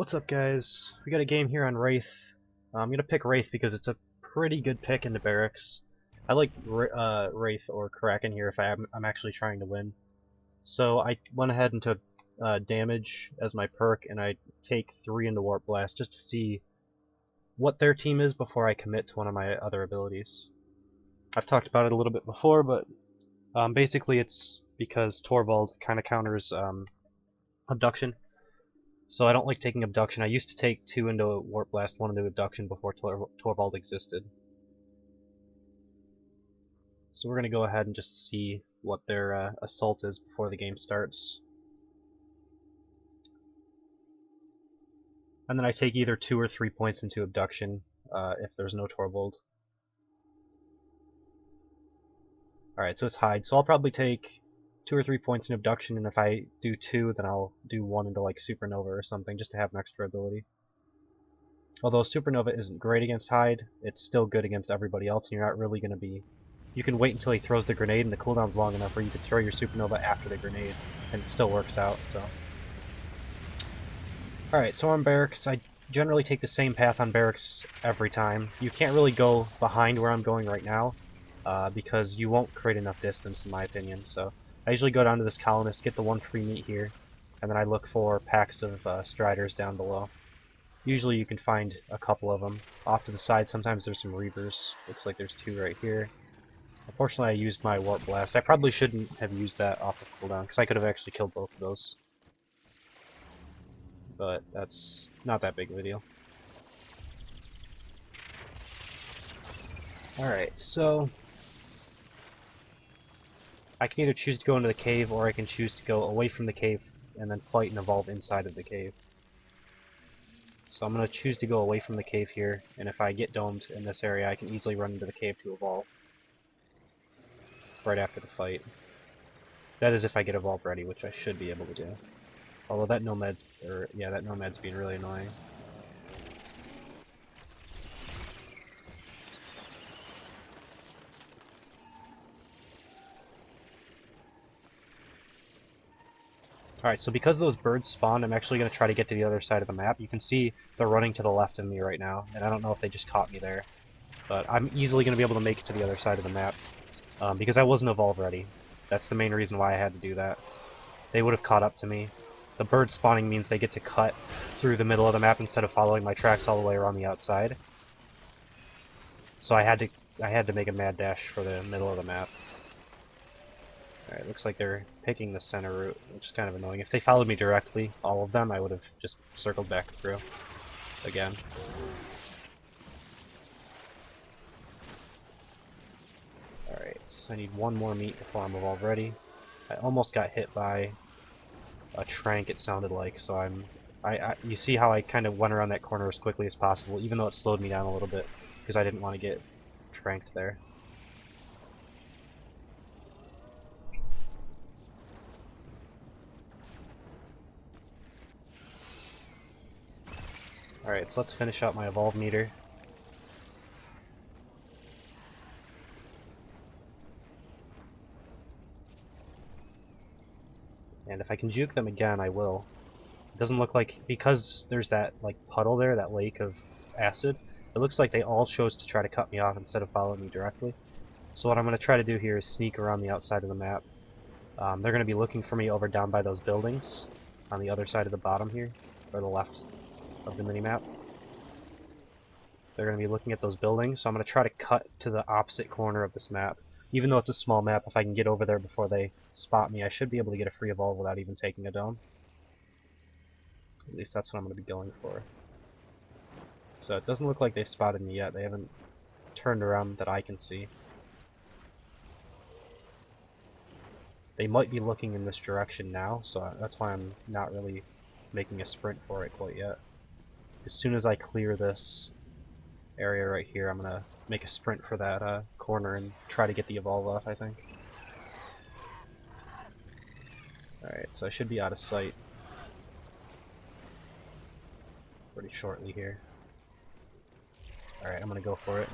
What's up, guys? We got a game here on Wraith. I'm gonna pick Wraith because it's a pretty good pick into Barracks. I like Wraith or Kraken here if I'm actually trying to win. So I went ahead and took damage as my perk, and I take 3 into Warp Blast just to see what their team is before I commit to one of my other abilities. I've talked about it a little bit before, but basically it's because Torvald kind of counters Abduction. So I don't like taking Abduction. I used to take 2 into Warp Blast, 1 into Abduction before Torvald existed. So we're going to go ahead and just see what their assault is before the game starts. And then I take either 2 or 3 points into Abduction if there's no Torvald. Alright, so it's Hide. So I'll probably take 2 or 3 points in Abduction, and if I do 2, then I'll do 1 into like Supernova or something, just to have an extra ability. Although Supernova isn't great against Hide, it's still good against everybody else, and you're not really going to be... You can wait until he throws the grenade, and the cooldown's long enough where you can throw your Supernova after the grenade, and it still works out, so... Alright, so on Barracks, I generally take the same path on Barracks every time. You can't really go behind where I'm going right now, because you won't create enough distance, in my opinion, so... I usually go down to this colonist, get the 1 free meat here, and then I look for packs of Striders down below. Usually you can find a couple of them. Off to the side, sometimes there's some Reavers. Looks like there's 2 right here. Unfortunately, I used my Warp Blast. I probably shouldn't have used that off the cooldown, because I could have actually killed both of those. But that's not that big of a deal. Alright, so... I can either choose to go into the cave, or I can choose to go away from the cave and then fight and evolve inside of the cave. So I'm going to choose to go away from the cave here, and if I get domed in this area, I can easily run into the cave to evolve. Right after the fight. That is if I get evolve ready, which I should be able to do. Although that Nomad's, that Nomad's being really annoying. Alright, so because those birds spawned, I'm actually going to try to get to the other side of the map. You can see they're running to the left of me right now, and I don't know if they just caught me there. But I'm easily going to be able to make it to the other side of the map, because I wasn't evolve ready. That's the main reason why I had to do that. They would have caught up to me. The bird spawning means they get to cut through the middle of the map instead of following my tracks all the way around the outside. So I had to make a mad dash for the middle of the map. Alright, looks like they're picking the center route, which is kind of annoying. If they followed me directly, all of them, I would have just circled back through again. Alright, so I need 1 more meat before I'm evolved ready. I almost got hit by a trank, it sounded like, so you see how I kind of went around that corner as quickly as possible, even though it slowed me down a little bit, because I didn't want to get tranked there. Alright, so let's finish out my evolve meter. And if I can juke them again, I will. It doesn't look like, because there's that like puddle there, that lake of acid, it looks like they all chose to try to cut me off instead of following me directly. So what I'm going to try to do here is sneak around the outside of the map. They're going to be looking for me over down by those buildings on the other side of the bottom here, or the left of the minimap. They're going to be looking at those buildings, so I'm going to try to cut to the opposite corner of this map. Even though it's a small map, if I can get over there before they spot me, I should be able to get a free evolve without even taking a dome. At least that's what I'm going to be going for. So it doesn't look like they've spotted me yet. They haven't turned around that I can see. They might be looking in this direction now, so that's why I'm not really making a sprint for it quite yet. As soon as I clear this area right here, I'm going to make a sprint for that corner and try to get the evolve off, I think. Alright, so I should be out of sight pretty shortly here. Alright, I'm going to go for it.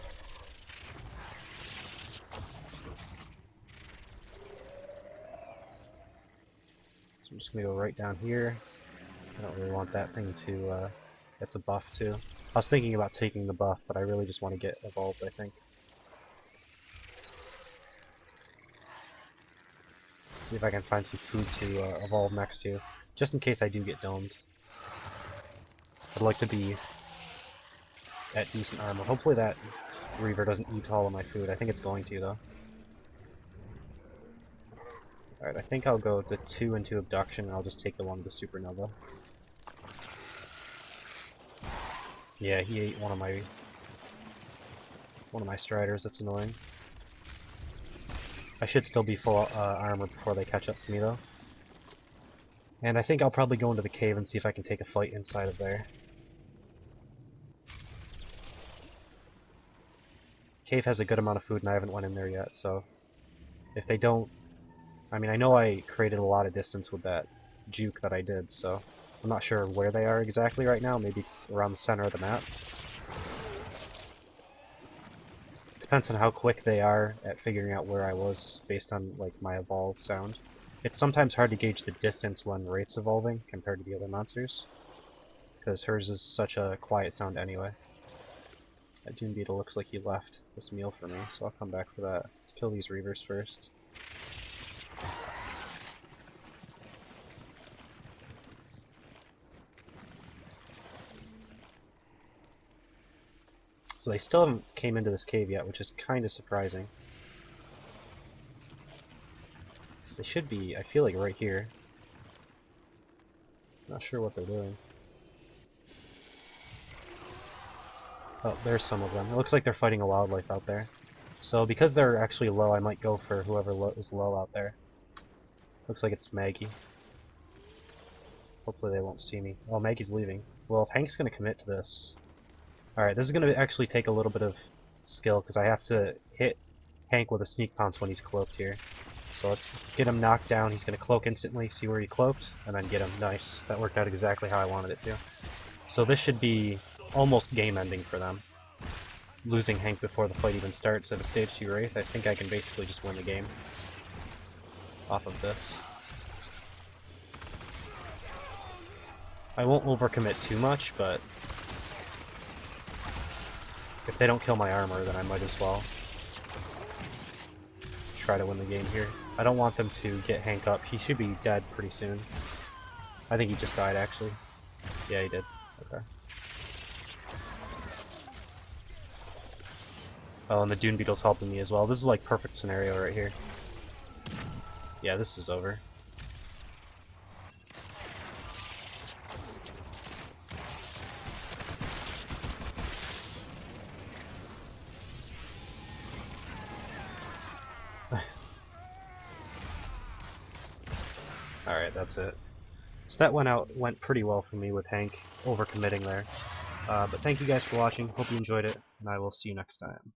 So I'm just going to go right down here. I don't really want that thing to, it's a buff too. I was thinking about taking the buff, but I really just want to get evolved, I think. See if I can find some food to evolve next to, just in case I do get domed. I'd like to be at decent armor. Hopefully that Reaver doesn't eat all of my food. I think it's going to, though. Alright, I think I'll go to 2 into Abduction, and I'll just take the one with the Supernova. Yeah, he ate one of my Striders. That's annoying. I should still be full armor before they catch up to me, though. And I think I'll probably go into the cave and see if I can take a fight inside of there. Cave has a good amount of food, and I haven't went in there yet, so if they don't... I mean, I know I created a lot of distance with that juke that I did, so I'm not sure where they are exactly right now, maybe around the center of the map. Depends on how quick they are at figuring out where I was based on like my evolved sound. It's sometimes hard to gauge the distance when Wraith's evolving compared to the other monsters, because hers is such a quiet sound anyway. That Dune Beetle looks like he left this meal for me, so I'll come back for that. Let's kill these Reavers first. So they still haven't came into this cave yet, which is kind of surprising. They should be, I feel like, right here. Not sure what they're doing. Oh, there's some of them. It looks like they're fighting a wildlife out there. So because they're actually low, I might go for whoever is low out there. Looks like it's Maggie. Hopefully they won't see me. Oh, Maggie's leaving. Well, if Hank's going to commit to this... Alright, this is going to actually take a little bit of skill, because I have to hit Hank with a sneak pounce when he's cloaked here. So let's get him knocked down. He's going to cloak instantly, see where he cloaked, and then get him. Nice. That worked out exactly how I wanted it to. So this should be almost game ending for them. Losing Hank before the fight even starts at a stage 2 Wraith, I think I can basically just win the game off of this. I won't overcommit too much, but if they don't kill my armor, then I might as well try to win the game here. I don't want them to get Hank up. He should be dead pretty soon. I think he just died, actually. Yeah, he did. Okay. Oh, and the Dune Beetle's helping me as well. This is like perfect scenario right here. Yeah, this is over. Alright, that's it. So that went pretty well for me with Hank overcommitting there. But thank you guys for watching. Hope you enjoyed it, and I will see you next time.